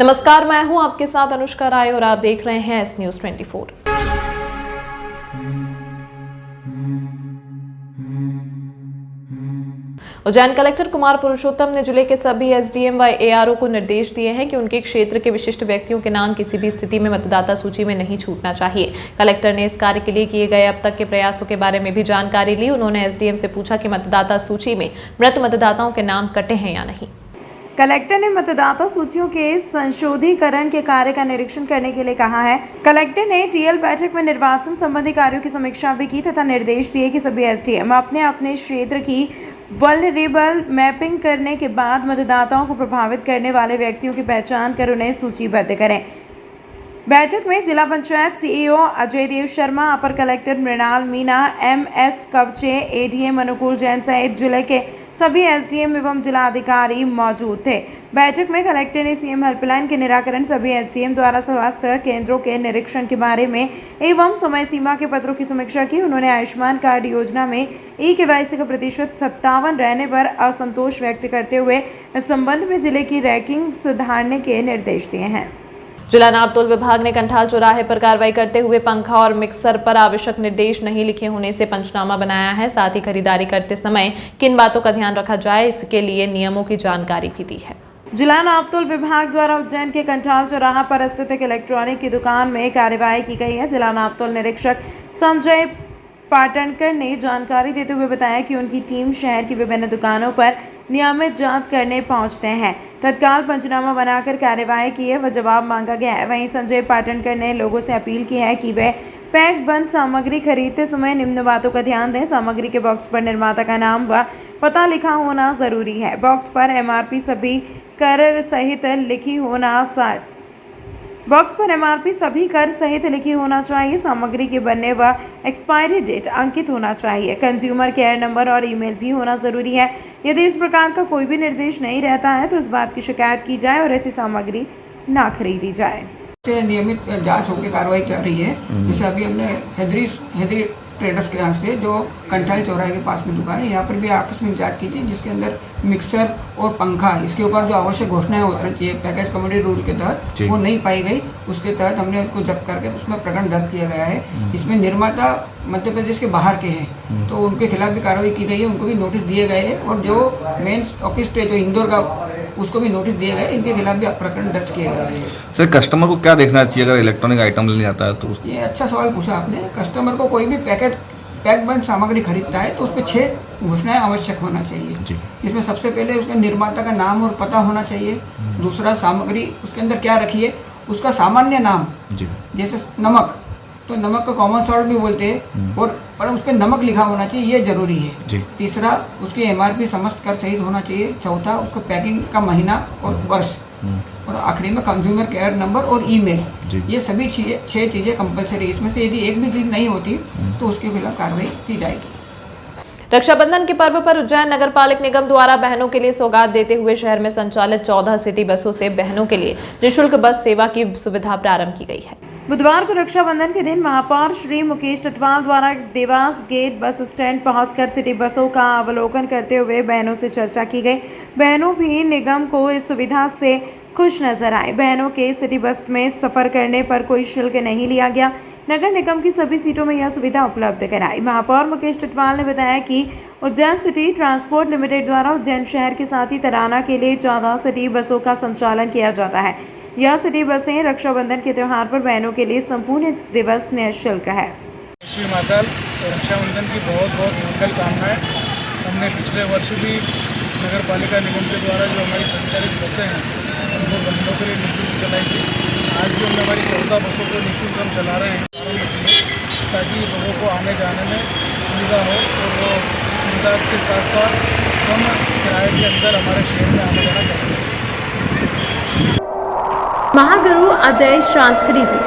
नमस्कार, मैं हूं आपके साथ अनुष्का राय और आप देख रहे हैं S news 24। Ujjain collector Kumar Purushottam ने जिले के सभी एसडीएम व एआरओ को निर्देश दिए हैं कि उनके क्षेत्र के विशिष्ट व्यक्तियों के नाम किसी भी स्थिति में मतदाता सूची में नहीं छूटना चाहिए। कलेक्टर ने इस कार्य के लिए किए गए अब तक के प्रयासों के बारे में भी जानकारी ली। उन्होंने एसडीएम से पूछा कि मतदाता सूची में मृत मतदाताओं के नाम कटे हैं या नहीं। कलेक्टर ने मतदाता सूचियों के संशोधीकरण के कार्य का निरीक्षण करने के लिए कहा है। कलेक्टर ने टीएल बैठक में निर्वाचन संबंधी कार्यों की समीक्षा भी की तथा निर्देश दिए कि सभी एसडीएम अपने अपने क्षेत्र की वल्नरेबल मैपिंग करने के बाद मतदाताओं को प्रभावित करने वाले व्यक्तियों की पहचान कर उन्हें सूचीबद्ध करें। बैठक में जिला पंचायत सीईओ अजय देव शर्मा, अपर collector Mrinal Meena, MS Kavache, ADM Anukul Jain सहित जिले के सभी एसडीएम एवं जिला अधिकारी मौजूद थे। बैठक में कलेक्टर ने सीएम हेल्पलाइन के निराकरण, सभी एसडीएम द्वारा स्वास्थ्य केंद्रों के निरीक्षण के बारे में एवं समय सीमा के पत्रों की समीक्षा की। उन्होंने आयुष्मान कार्ड योजना में ई-केवाईसी का प्रतिशत 57 रहने पर असंतोष व्यक्त करते हुए इस संबंध में जिले की रैंकिंग सुधारने के निर्देश दिए हैं। जिला नापतोल विभाग ने कंठाल चौराहे पर कार्रवाई करते हुए पंखा और मिक्सर पर आवश्यक निर्देश नहीं लिखे होने से पंचनामा बनाया है। साथ ही खरीदारी करते समय किन बातों का ध्यान रखा जाए, इसके लिए नियमों की जानकारी भी दी है। जिला नापतोल विभाग द्वारा उज्जैन के कंठाल चौराहा पर स्थित एक इलेक्ट्रॉनिक की दुकान में कार्रवाई की गई है। जिला नापतोल निरीक्षक संजय पाटणकर ने जानकारी देते हुए बताया कि उनकी टीम शहर की विभिन्न दुकानों पर नियमित जांच करने पहुंचते हैं। तत्काल पंचनामा बनाकर कार्रवाई की है व जवाब मांगा गया है। वहीं संजय पाटणकर ने लोगों से अपील की है कि वे पैक बंद सामग्री खरीदते समय निम्न बातों का ध्यान दें। सामग्री के बॉक्स पर निर्माता का नाम व पता लिखा होना जरूरी है। बॉक्स पर एमआरपी सभी कर सहित लिखी होना चाहिए। सामग्री के बनने व एक्सपायरी डेट अंकित होना चाहिए। कंज्यूमर केयर नंबर और ईमेल भी होना जरूरी है। यदि इस प्रकार का कोई भी निर्देश नहीं रहता है तो इस बात की शिकायत की जाए और ऐसी सामग्री ना खरीदी जाए। नियमित जांच होकर कार्रवाई चल रही है। जैसे अभी हमने हैदरी ट्रेडर्स के यहाँ से जो कंठाल चौराहे के पास में दुकान है, यहाँ पर भी आकस्मिक जांच की थी, जिसके अंदर मिक्सर और पंखा, इसके ऊपर जो आवश्यक घोषणाएं होना चाहिए पैकेज कमोडिटी रूल के तहत, वो नहीं पाई गई। उसके तहत हमने उनको जब्त करके उसमें प्रकरण दर्ज किया गया है। इसमें निर्माता मध्य प्रदेश के बाहर के हैं तो उनके खिलाफ भी कार्रवाई की गई है, उनको भी नोटिस दिए गए हैं। और जो मेन स्टॉकिस्ट है जो इंदौर का, उसको भी नोटिस दिए गए। इनके खिलाफ भी प्रकरण दर्ज किया गया है। सर, कस्टमर को क्या देखना चाहिए अगर इलेक्ट्रॉनिक आइटम लेने जाता है तो? ये अच्छा सवाल पूछा आपने। कस्टमर को कोई भी पैक बंद सामग्री खरीदता है तो उस पर 6 घोषणाएं आवश्यक होना चाहिए। इसमें सबसे पहले उसके निर्माता का नाम और पता होना चाहिए। दूसरा, सामग्री उसके अंदर क्या रखी है, उसका सामान्य नाम, जैसे नमक, तो नमक का कॉमन सॉल्ट भी बोलते हैं, और पर उस पर नमक लिखा होना चाहिए, ये जरूरी है। तीसरा, उसकी एमआरपी समस्त कर सहित होना चाहिए। चौथा, उसको पैकिंग का महीना और वर्ष, और आखिरी में कंज्यूमर केयर नंबर और ईमेल। ये सभी 6 चीजें कंपलसरी। इसमें से यदि एक भी चीज नहीं होती तो उसके खिलाफ कार्रवाई की जाएगी। रक्षाबंधन के पर्व पर उज्जैन नगर पालिक निगम द्वारा बहनों के लिए सौगात देते हुए शहर में संचालित 14 सिटी बसों से बहनों के लिए निःशुल्क बस सेवा की सुविधा प्रारंभ की गई है। बुधवार को रक्षाबंधन के दिन महापौर श्री मुकेश टटवाल द्वारा देवास गेट बस स्टैंड पहुंचकर सिटी बसों का अवलोकन करते हुए बहनों से चर्चा की गई। बहनों भी निगम को इस सुविधा से खुश नजर आए। बहनों के सिटी बस में सफर करने पर कोई शुल्क नहीं लिया गया। नगर निगम की सभी सीटों में यह सुविधा उपलब्ध कराई। महापौर मुकेश टटवाल ने बताया कि उज्जैन सिटी ट्रांसपोर्ट लिमिटेड द्वारा उज्जैन शहर के साथ ही तराना के लिए 14 सिटी बसों का संचालन किया जाता है। यह सिटी बसें रक्षाबंधन के त्यौहार पर बहनों के लिए संपूर्ण दिवस निःशुल्क है। श्री माता रक्षाबंधन की बहुत बहुत मंगल कामनाएं। हमने पिछले वर्ष भी नगर पालिका निगम के द्वारा जो हमारी संचालित बसें हैं उनको बहनों के लिए निःशुल्क चलाई थी। आज भी हमने हमारी 14 बसों को निःशुल्क हम चला रहे हैं ताकि लोगों को आने जाने में सुविधा हो, और वो सुविधा के साथ साथ कम किराए के अंदर हमारे शहर में आने जाना चाहिए। महागुरु अजय शास्त्री जी,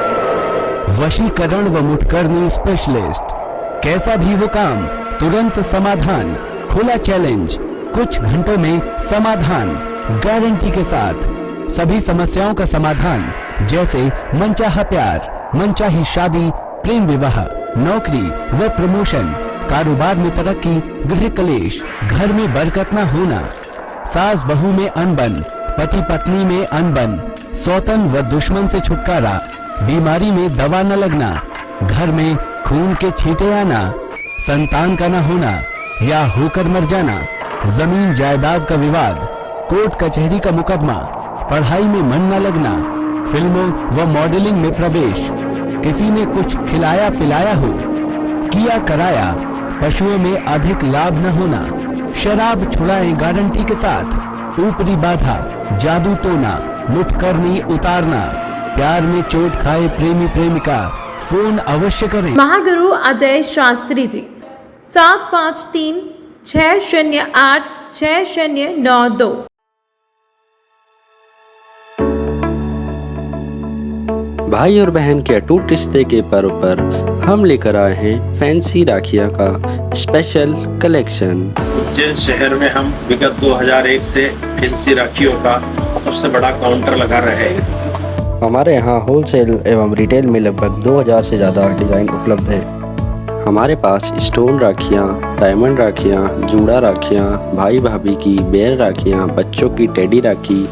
वशीकरण व मुठकरनी स्पेशलिस्ट। कैसा भी हो काम, तुरंत समाधान। खुला चैलेंज, कुछ घंटों में समाधान, गारंटी के साथ। सभी समस्याओं का समाधान, जैसे मनचाहा प्यार, मनचाही शादी, प्रेम विवाह, नौकरी व प्रमोशन, कारोबार में तरक्की, गृह कलेश, घर में बरकत न होना, सास बहू में अनबन, पति पत्नी में अनबन, सौतन व दुश्मन से छुटकारा, बीमारी में दवा न लगना, घर में खून के छींटे आना, संतान का न होना या होकर मर जाना, जमीन जायदाद का विवाद, कोर्ट कचहरी का मुकदमा, पढ़ाई में मन न लगना, फिल्मों व मॉडलिंग में प्रवेश, किसी ने कुछ खिलाया पिलाया हो, किया कराया, पशुओं में अधिक लाभ न होना, शराब छुड़ाएं गारंटी के साथ, ऊपरी बाधा, जादू टोना, मुठकरनी उतारना, प्यार में चोट खाए प्रेमी प्रेमिका, फोन अवश्य करें। महागुरु अजय शास्त्री जी 7536086092। भाई और बहन के अटूट रिश्ते के पर्व पर हम लेकर आए हैं फैंसी राखियाँ का स्पेशल कलेक्शन। उज्जैन शहर में हम विगत 2001 से फैंसी राखियों का सबसे बड़ा काउंटर लगा रहे हैं। हमारे यहाँ होलसेल एवं रिटेल में लगभग 2000 से ज़्यादा डिज़ाइन उपलब्ध है। हमारे पास स्टोन राखियाँ, डायमंड राखियाँ, जूड़ा राखियाँ, भाई भाभी की बेर राखियाँ, बच्चों की टेडी राखी,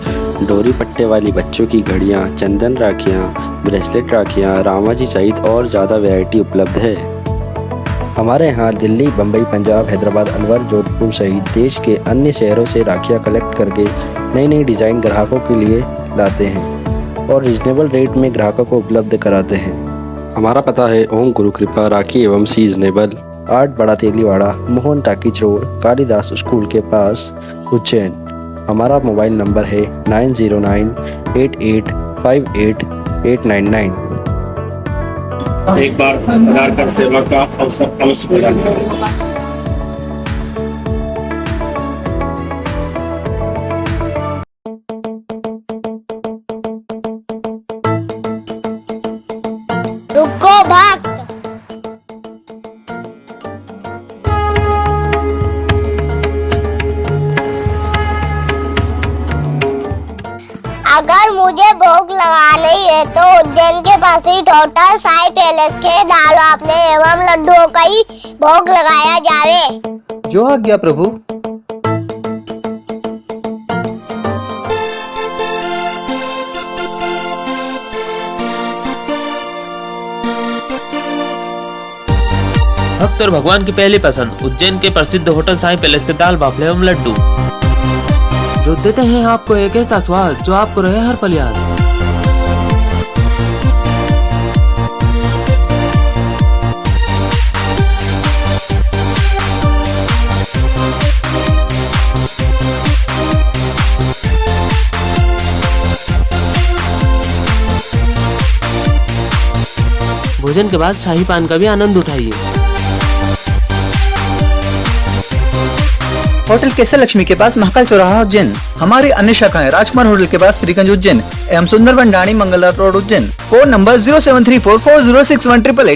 डोरी पट्टे वाली बच्चों की घड़ियाँ, चंदन राखियाँ, ब्रेसलेट राखियाँ, रामा जी सहित और ज़्यादा वैरायटी उपलब्ध है। हमारे यहाँ दिल्ली, बम्बई, पंजाब, हैदराबाद, अलवर, जोधपुर सहित देश के अन्य शहरों से राखियाँ कलेक्ट करके नई नई डिज़ाइन ग्राहकों के लिए लाते हैं और रिजनेबल रेट में ग्राहकों को उपलब्ध कराते हैं। हमारा पता है ओम गुरु कृपा राखी एवं सीजनेबल, 8 बड़ा Teliwada, Mohan talkies road, Kalidas school के पास, उज्जैन। हमारा मोबाइल नंबर है 9098858899। एक बार आधार कार्ड सेवा का अवसर अवश्य प्रदान करें। रुको भक्त, अगर मुझे भोग लगाना ही है तो उज्जैन के पास ही टोटल साई पैलेस के दाल वाफले एवं लड्डुओं का ही भोग लगाया जावे। जो आज्ञा प्रभु। भक्त और भगवान की पहली पसंद उज्जैन के प्रसिद्ध होटल साई पैलेस के दाल बाफले एवं लड्डू, जो देते हैं आपको एक ऐसा स्वाद जो आपको रहे हर पल याद। भोजन के बाद शाही पान का भी आनंद उठाइए। होटल केसर लक्ष्मी के पास महाकाल चौराहा उज्जैन। हमारी अन्य शाखाएं राजकुमार होटल के पास फ्रीगंज उज्जैन एवं Sundarban Dani Mangla road Ujjain. Phone number 07344061888।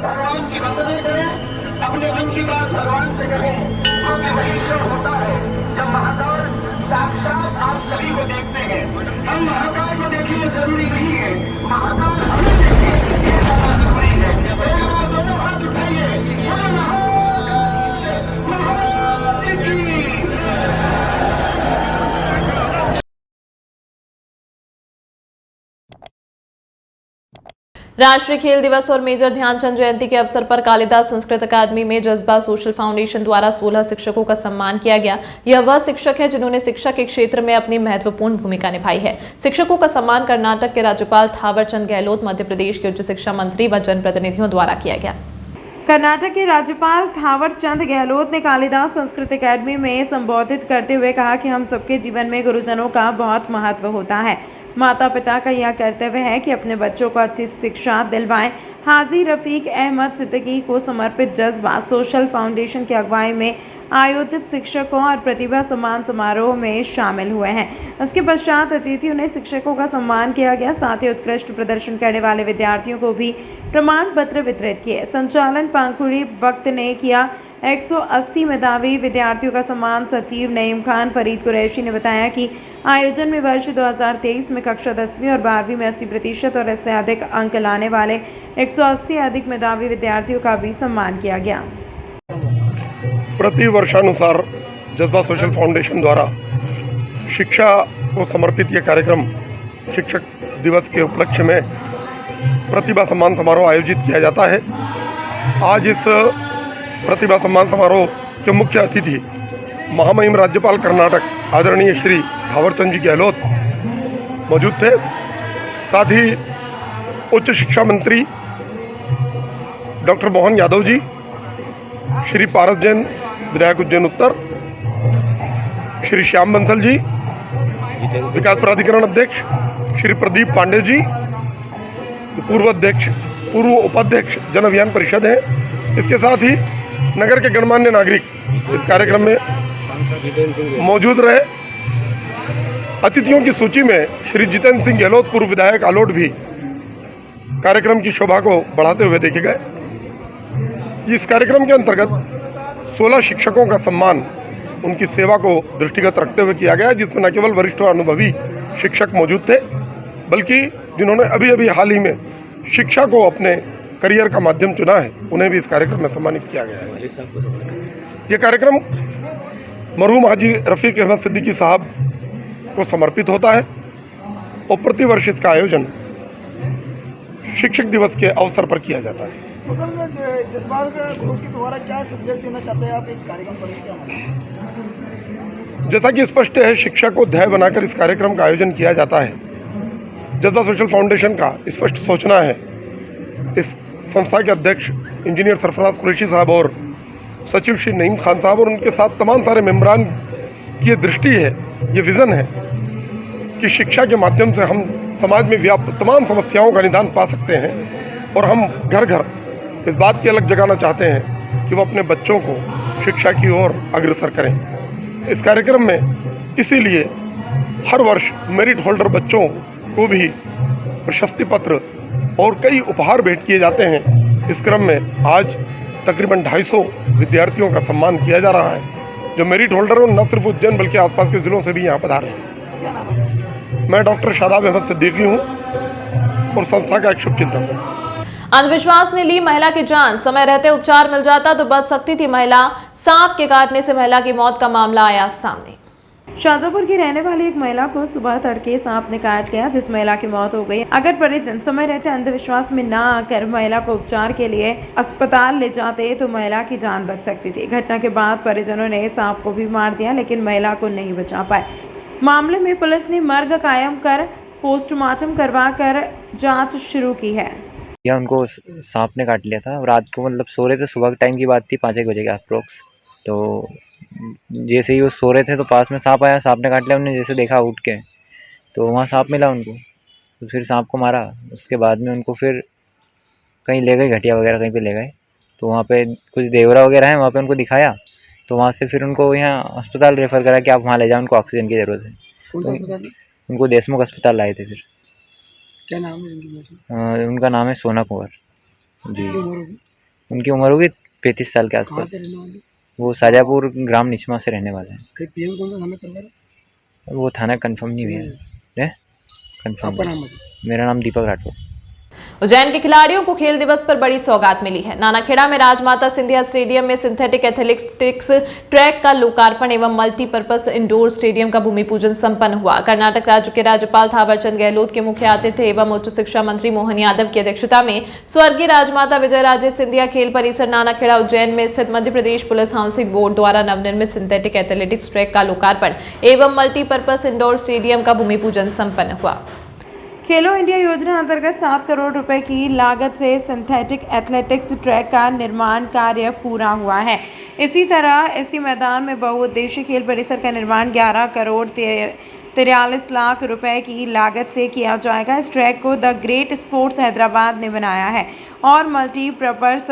भगवान की वंदना करें, अपने मन की बात भगवान से करें, क्योंकि वही क्षण होता है जब महाकाल साक्षात आप सभी को देखते हैं। हम महाकाल को देखिए जरूरी नहीं है, महाकाल हमें देखिए ये ज्यादा जरूरी है। दोनों हाथ उठाइए, राष्ट्रीय खेल दिवस और मेजर ध्यानचंद जयंती के अवसर पर कालिदास संस्कृत अकादमी में जज्बा सोशल फाउंडेशन द्वारा 16 शिक्षकों का सम्मान किया गया। यह वह शिक्षक है जिन्होंने शिक्षा के क्षेत्र में अपनी महत्वपूर्ण भूमिका निभाई है। शिक्षकों का सम्मान कर्नाटक के राज्यपाल थावरचंद गहलोत, मध्य प्रदेश के उच्च शिक्षा मंत्री व जनप्रतिनिधियों द्वारा किया गया। कर्नाटक के राज्यपाल थावरचंद गहलोत ने कालिदास संस्कृत अकेडमी में संबोधित करते हुए कहा कि हम सबके जीवन में गुरुजनों का बहुत महत्व होता है। माता पिता का यह कर्तव्य है कि अपने बच्चों को अच्छी शिक्षा दिलवाएं। हाजी रफीक अहमद सिद्दीकी को समर्पित जज्बा सोशल फाउंडेशन की अगुवाई में आयोजित शिक्षकों और प्रतिभा सम्मान समारोह में शामिल हुए हैं। इसके पश्चात अतिथियों ने शिक्षकों का सम्मान किया गया। साथ ही उत्कृष्ट प्रदर्शन करने वाले विद्यार्थियों को भी प्रमाण पत्र वितरित किए। संचालन पांखुड़ी वक्त ने किया। 180 मेधावी विद्यार्थियों का सम्मान सचिव नईम खान फरीद कुरैशी ने बताया कि आयोजन में वर्ष 2023 में कक्षा 10वीं और 12वीं में 80% और इससे अधिक अंक लाने वाले 180 अधिक मेधावी विद्यार्थियों का भी सम्मान किया गया। प्रति वर्षानुसार जज्बा सोशल फाउंडेशन द्वारा शिक्षा को समर्पित ये कार्यक्रम शिक्षक दिवस के उपलक्ष्य में प्रतिभा सम्मान समारोह आयोजित किया जाता है। आज इस प्रतिभा सम्मान समारोह के मुख्य अतिथि महामहिम राज्यपाल कर्नाटक आदरणीय श्री थावरचंद जी गहलोत मौजूद थे। साथ ही उच्च शिक्षा मंत्री डॉक्टर मोहन यादव जी, श्री पारस जैन विधायक उज्जैन उत्तर, श्री श्याम बंसल जी विकास प्राधिकरण अध्यक्ष, श्री प्रदीप पांडे जी पूर्व उपाध्यक्ष जन अभियान परिषद है। इसके साथ ही नगर के गणमान्य नागरिक इस कार्यक्रम में मौजूद रहे। अतिथियों की सूची में श्री जितेंद्र सिंह गहलोत पूर्व विधायक आलोट भी कार्यक्रम की शोभा को बढ़ाते हुए देखे गए। इस कार्यक्रम के अंतर्गत 16 शिक्षकों का सम्मान उनकी सेवा को दृष्टिगत रखते हुए किया गया, जिसमें न केवल वरिष्ठ और अनुभवी शिक्षक मौजूद थे, बल्कि जिन्होंने अभी हाल ही में शिक्षा को अपने करियर का माध्यम चुना है, उन्हें भी इस कार्यक्रम में सम्मानित किया गया है। ये कार्यक्रम मरहूम हाजी रफीक अहमद सिद्दीकी साहब को समर्पित होता है और प्रतिवर्ष इसका आयोजन शिक्षक दिवस के अवसर पर किया जाता है। जज्बा ग्रुप के द्वारा क्या संदेश देना चाहते हैं आप इस कार्यक्रम पर? जैसा कि स्पष्ट है, शिक्षा को ध्येय बनाकर इस कार्यक्रम का आयोजन किया जाता है। जज्बा सोशल फाउंडेशन का स्पष्ट सोचना है। इस संस्था के अध्यक्ष इंजीनियर सरफराज कुरैशी साहब और सचिव श्री नईम खान साहब और उनके साथ तमाम सारे मेंबरान की ये दृष्टि है, ये विज़न है कि शिक्षा के माध्यम से हम समाज में व्याप्त तमाम समस्याओं का निदान पा सकते हैं और हम घर घर इस बात की अलग जगाना चाहते हैं कि वो अपने बच्चों को शिक्षा की ओर अग्रसर करें। इस कार्यक्रम में इसीलिए हर वर्ष मेरिट होल्डर बच्चों को भी प्रशस्ति पत्र और कई उपहार भेंट किए जाते हैं। इस क्रम में आज तकरीबन 250 विद्यार्थियों का सम्मान किया जा रहा है, जो मेरिट होल्डर और न सिर्फ उज्जैन बल्कि आसपास के ज़िलों से भी यहाँ पधारे हैं। मैं डॉक्टर शादाब अहमद सिद्दीकी हूँ और संस्था का एक शुभचिंतक हूँ। अंधविश्वास ने ली महिला की जान। समय रहते उपचार मिल जाता तो बच सकती थी महिला। सांप के काटने से महिला की मौत का मामला आया सामने। शाजापुर की रहने वाली एक महिला को सुबह तड़के सांप ने काट लिया, जिस महिला की मौत हो गई। अगर परिजन समय रहते अंधविश्वास में ना आकर महिला को उपचार के लिए अस्पताल ले जाते तो महिला की जान बच सकती थी। घटना के बाद परिजनों ने सांप को भी मार दिया, लेकिन महिला को नहीं बचा पाए। मामले में पुलिस ने मर्ग कायम कर पोस्टमार्टम करवा कर जाँच शुरू की है। या उनको सांप ने काट लिया था। रात को मतलब सो रहे थे, सुबह के टाइम की बात थी, 5-1 बजे के अप्रोक्स। तो जैसे ही वो सो रहे थे तो पास में सांप आया, सांप ने काट लिया। उन्होंने जैसे देखा उठ के तो वहाँ सांप मिला उनको, तो फिर सांप को मारा। उसके बाद में उनको फिर कहीं ले गए, घटिया वगैरह कहीं पे ले गए। तो वहाँ पे कुछ देवरा वगैरह हैं, वहाँ पे उनको दिखाया। तो वहाँ से फिर उनको यहाँ अस्पताल रेफ़र करा कि आप वहाँ ले जाओ, उनको ऑक्सीजन की ज़रूरत है। कौन सा अस्पताल? उनको देशमुख अस्पताल लाए थे। फिर क्या नाम है उनका? नाम है सोना कुंवर जी। उनकी उम्र होगी 35 साल के आसपास। वो शाजापुर ग्राम निचमा से रहने वाले हैं। पीएम कौन सा थाना करवा रहे? वो थाना कंफर्म नहीं हुआ है। कंफर्म। मेरा नाम दीपक राठौर। उज्जैन के खिलाड़ियों को खेल दिवस पर बड़ी सौगात मिली है। नानाखेड़ा में राजमाता सिंधिया स्टेडियम में सिंथेटिक एथलेटिक्स ट्रैक का लोकार्पण एवं मल्टीपर्पज इंडोर स्टेडियम का भूमि पूजन संपन्न हुआ। कर्नाटक राज्य के राज्यपाल थावरचंद गहलोत के मुख्य आतिथ्य एवं उच्च शिक्षा मंत्री मोहन यादव की अध्यक्षता में स्वर्गीय राजमाता विजयराजे सिंधिया खेल परिसर नानाखेड़ा उज्जैन में स्थित Madhya Pradesh police housing board द्वारा नवनिर्मित सिंथेटिक एथलेटिक्स ट्रैक का लोकार्पण एवं मल्टीपर्पज इंडोर स्टेडियम का भूमि पूजन संपन्न हुआ। खेलो इंडिया योजना अंतर्गत 7 करोड़ रुपए की लागत से सिंथेटिक एथलेटिक्स ट्रैक का निर्माण कार्य पूरा हुआ है। इसी तरह इसी मैदान में बहुउद्देशीय खेल परिसर का निर्माण 11 करोड़ 43 लाख रुपए की लागत से किया जाएगा। इस ट्रैक को द ग्रेट स्पोर्ट्स हैदराबाद ने बनाया है और मल्टीपर्पज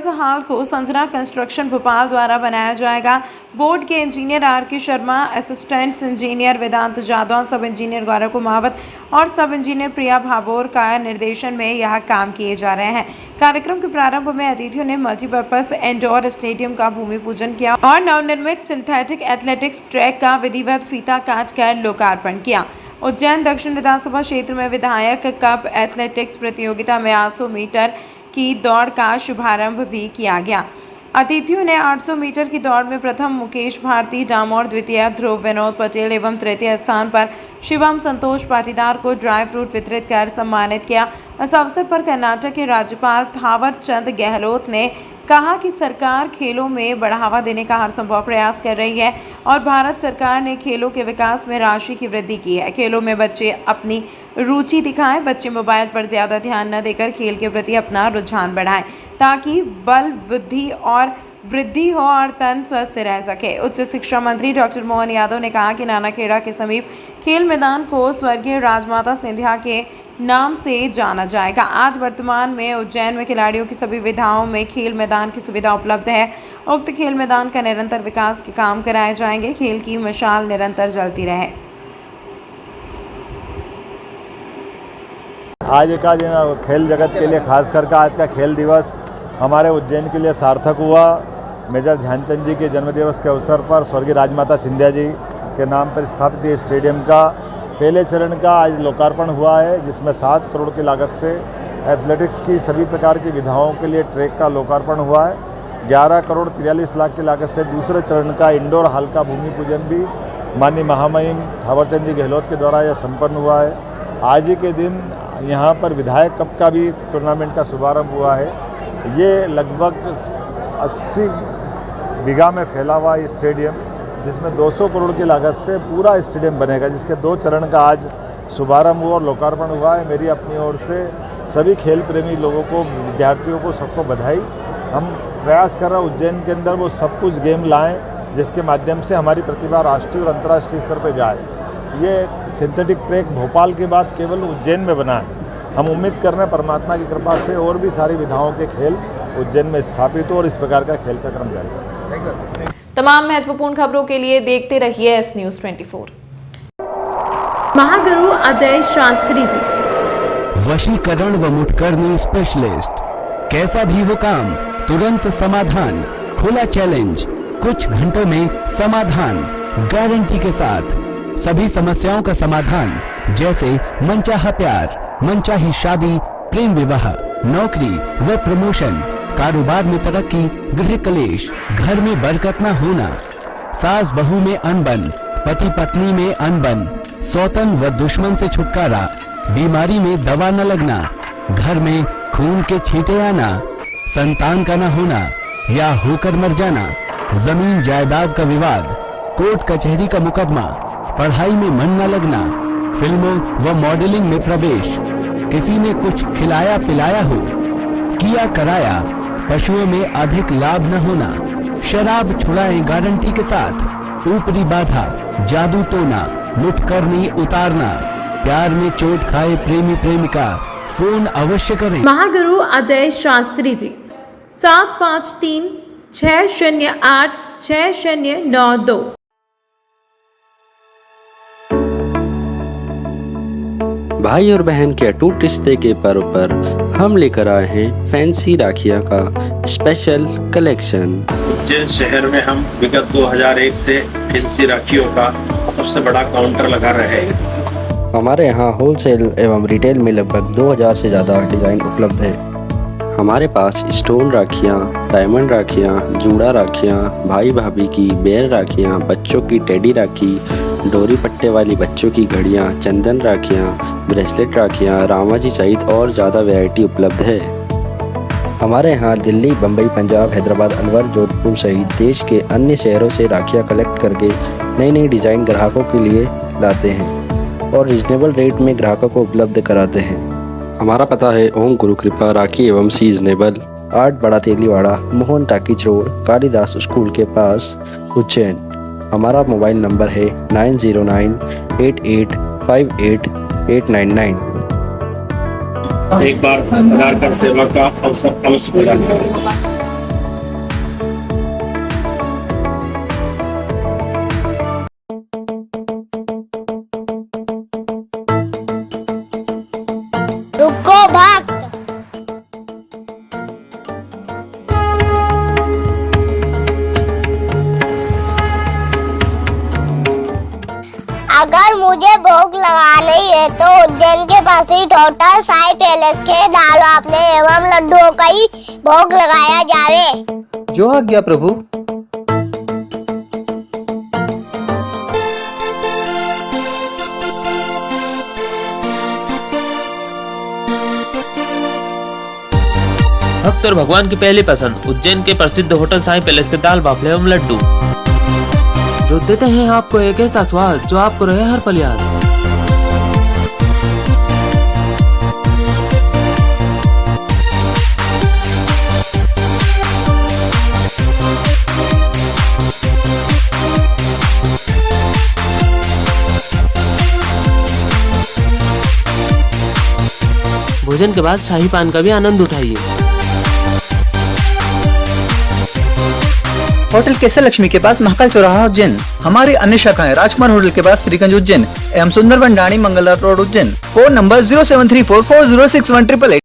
हाल को संजना कंस्ट्रक्शन भोपाल द्वारा बनाया जाएगा। बोर्ड के engineer R.K. Sharma, assistant engineer Vedant Jadav, sub engineer गौरव कुमावत और सब इंजीनियर प्रिया भाभोर का निर्देशन में यह काम किए जा रहे हैं। कार्यक्रम के प्रारंभ में अतिथियों ने मल्टीपर्पज इंडोर स्टेडियम का भूमि पूजन किया और नवनिर्मित सिंथेटिक एथलेटिक्स ट्रैक का विधिवत फीता काट कर लोकार्पण किया। उज्जैन दक्षिण विधानसभा क्षेत्र में विधायक कप एथलेटिक्स प्रतियोगिता में 800 मीटर की दौड़ का शुभारंभ भी किया गया। अतिथियों ने 800 मीटर की दौड़ में प्रथम मुकेश भारती डामोर, द्वितीय ध्रुव विनोद पटेल एवं तृतीय स्थान पर शिवम संतोष पाटीदार को ड्राई फ्रूट वितरित कर सम्मानित किया। इस अवसर पर कर्नाटक के राज्यपाल थावर चंद गहलोत ने कहा कि सरकार खेलों में बढ़ावा देने का हर संभव प्रयास कर रही है और भारत सरकार ने खेलों के विकास में राशि की वृद्धि की है। खेलों में बच्चे अपनी रुचि दिखाएं, बच्चे मोबाइल पर ज़्यादा ध्यान न देकर खेल के प्रति अपना रुझान बढ़ाएं ताकि बल बुद्धि और वृद्धि हो और तन स्वस्थ रह सके। उच्च शिक्षा मंत्री डॉक्टर मोहन यादव ने कहा कि नानाखेड़ा के समीप खेल मैदान को स्वर्गीय राजमाता सिंधिया के नाम से जाना जाएगा। आज वर्तमान में उज्जैन में खिलाड़ियों की सभी विधाओं में खेल मैदान की सुविधा उपलब्ध है। उक्त खेल मैदान का निरंतर विकास के काम कराए जाएंगे। खेल की मशाल निरंतर जलती रहे। आज का दिन खेल जगत के लिए खास करके आज का खेल दिवस हमारे उज्जैन के लिए सार्थक हुआ। मेजर ध्यानचंद जी के जन्मदिवस के अवसर पर स्वर्गीय राजमाता सिंधिया जी के नाम पर स्थापित ये स्टेडियम का पहले चरण का आज लोकार्पण हुआ है, जिसमें 7 करोड़ की लागत से एथलेटिक्स की सभी प्रकार की विधाओं के लिए ट्रैक का लोकार्पण हुआ है। 11 करोड़ 43 लाख की लागत से दूसरे चरण का इंडोर हॉल का भूमि पूजन भी माननीय महामहिम थावरचंद जी गहलोत के द्वारा यह संपन्न हुआ है। आज ही के दिन यहाँ पर विधायक कप का भी टूर्नामेंट का शुभारंभ हुआ है। ये लगभग 80 बीघा में फैला हुआ ये स्टेडियम, जिसमें 200 करोड़ की लागत से पूरा स्टेडियम बनेगा, जिसके 2 चरण का आज शुभारंभ हुआ और लोकार्पण हुआ है। मेरी अपनी ओर से सभी खेल प्रेमी लोगों को, विद्यार्थियों को, सबको बधाई। हम प्रयास कर रहे हैं उज्जैन के अंदर वो सब कुछ गेम लाएं जिसके माध्यम से हमारी प्रतिभा राष्ट्रीय और अंतर्राष्ट्रीय स्तर पर जाए। ये सिंथेटिक ट्रैक भोपाल के बाद केवल उज्जैन में बना है। हम उम्मीद कर रहे हैं परमात्मा की कृपा से और भी सारी विधाओं के खेल उज्जैन में स्थापित हो और इस प्रकार का खेल का क्रम जारी है। तमाम महत्वपूर्ण खबरों के लिए देखते रहिए एस न्यूज़ 24। महागुरु अजय शास्त्री जी, वशीकरण व मुठकरनी स्पेशलिस्ट। कैसा भी हो काम, तुरंत समाधान, खुला चैलेंज, कुछ घंटों में समाधान, गारंटी के साथ। सभी समस्याओं का समाधान, जैसे मनचाहा प्यार, मनचाही शादी, प्रेम विवाह, नौकरी व प्रमोशन, कारोबार में तरक्की, गृह कलेश, घर में बरकत न होना, सास बहू में अनबन, पति पत्नी में अनबन, सौतन व दुश्मन से छुटकारा, बीमारी में दवा न लगना, घर में खून के छींटे आना, संतान का न होना या होकर मर जाना, जमीन जायदाद का विवाद, कोर्ट कचहरी का मुकदमा, पढ़ाई में मन न लगना, फिल्मों व मॉडलिंग में प्रवेश, किसी ने कुछ खिलाया पिलाया हो, किया कराया, पशुओं में अधिक लाभ न होना, शराब छुड़ाएं गारंटी के साथ, ऊपरी बाधा, जादू टोना, मुठकरनी उतारना, प्यार में चोट खाए प्रेमी प्रेमिका, फोन अवश्य करें। महागुरु अजय शास्त्री जी, 753 608 6092। भाई और बहन के अटूट रिश्ते के पर्व पर हम लेकर आए हैं फैंसी राखियाँ का स्पेशल कलेक्शन। उज्जैन शहर में हम विगत 2001 से फैंसी राखियों का सबसे बड़ा काउंटर लगा रहे हैं। हमारे यहाँ होलसेल एवं रिटेल में लगभग 2000 से ज़्यादा डिज़ाइन उपलब्ध है। हमारे पास स्टोन राखियाँ, डायमंड राखियाँ, जूड़ा राखियाँ, भाई भाभी की बेर राखियाँ, बच्चों की टेडी राखी, डोरी पट्टे वाली बच्चों की घड़ियाँ, चंदन राखियाँ, ब्रेसलेट राखियाँ, रामा जी सहित और ज़्यादा वैरायटी उपलब्ध है। हमारे यहाँ दिल्ली, बम्बई, पंजाब, हैदराबाद, अलवर, जोधपुर सहित देश के अन्य शहरों से राखियाँ कलेक्ट करके नई नई डिज़ाइन ग्राहकों के लिए लाते हैं और रिजनेबल रेट में ग्राहकों को उपलब्ध कराते हैं। हमारा पता है ओम गुरु कृपा राखी एवं सीजनेबल, 8 बड़ा Teliwada, Mohan talkies road, Kalidas school के पास, उज्जैन। हमारा मोबाइल नंबर है 9098858899। एक बार आधार कार्ड सेवा का अवसर अवश्य प्रदान करें। रुको भक्त, अगर मुझे भोग लगानी है तो उज्जैन के पास ही टोटल साई पैलेस के दाल बाफले एवं लड्डुओं का ही भोग लगाया जावे। जो आज्ञा प्रभु। भक्त और भगवान की पहली पसंद उज्जैन के प्रसिद्ध होटल साई पैलेस के दाल बाफले एवं लड्डू, जो देते हैं आपको एक ऐसा स्वाद जो आपको रहे हर पल याद। भोजन के बाद शाही पान का भी आनंद उठाइए। होटल केसर लक्ष्मी के पास महाकाल चौराहा उज्जैन। हमारी अन्य शाखाएं राजकुमार होटल के पास फ्रीगंज उज्जैन एवं Sundarban Dani Mangla road Ujjain. Phone number 07344061888।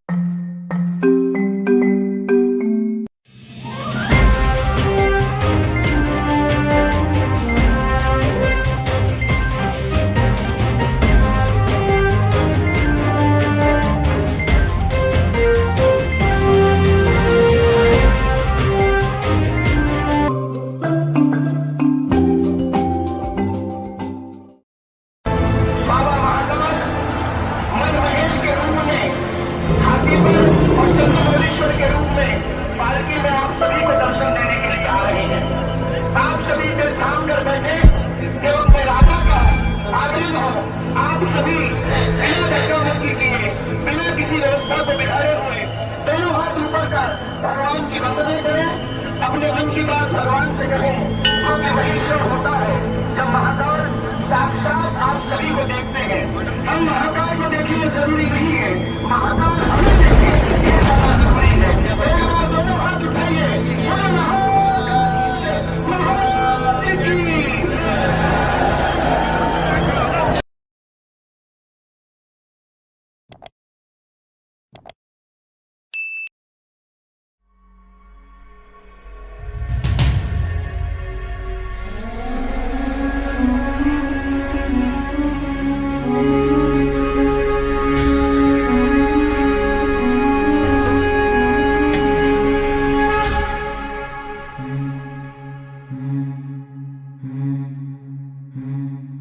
भगवान की वंदना करें, अपने मन की बात भगवान से कहें, क्योंकि वही क्षण होता है जब महाकाल साक्षात आप सभी को देखते हैं। हम महाकाल को देखना जरूरी नहीं है, महाकाल हमें